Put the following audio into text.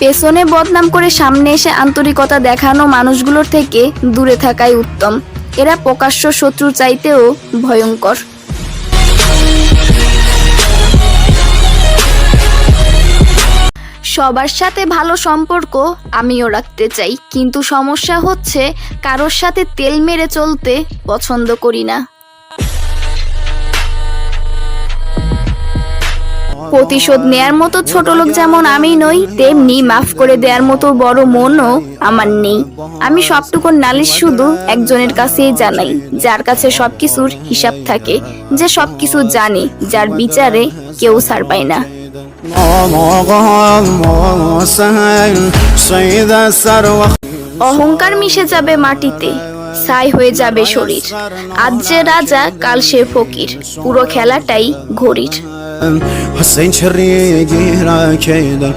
পেছনে বদনাম করে সামনে এসে আন্তরিকতা দেখানো মানুষগুলোর থেকে দূরে থাকাই উত্তম। এরা প্রকাশ্য শত্রু চাইতেও ভয়ঙ্কর। সবার সাথে ভালো সম্পর্ক আমিও রাখতে চাই, কিন্তু সমস্যা হচ্ছে কারোর সাথে তেল মেরে চলতে পছন্দ করি না। প্রতিশোধ নেয়ার মতো ছোট লোক যেমন আমি নই, তেমনি মাফ করে দেওয়ার মতো বড় মনও আমার নেই। আমি সবটুকুর নালিশ শুধু একজনের কাছেই জানাই, যার কাছে সবকিছুর হিসাব থাকে, যে সবকিছু জানে, যার বিচারে কেউ ছাড় পায় না। অহংকার মিশে যাবে মাটিতে, ছাই হয়ে যাবে শরীর। আজ যে রাজা কাল সে ফকির, পুরো খেলাটাই ঘড়ির। حسين شريقي راكيدا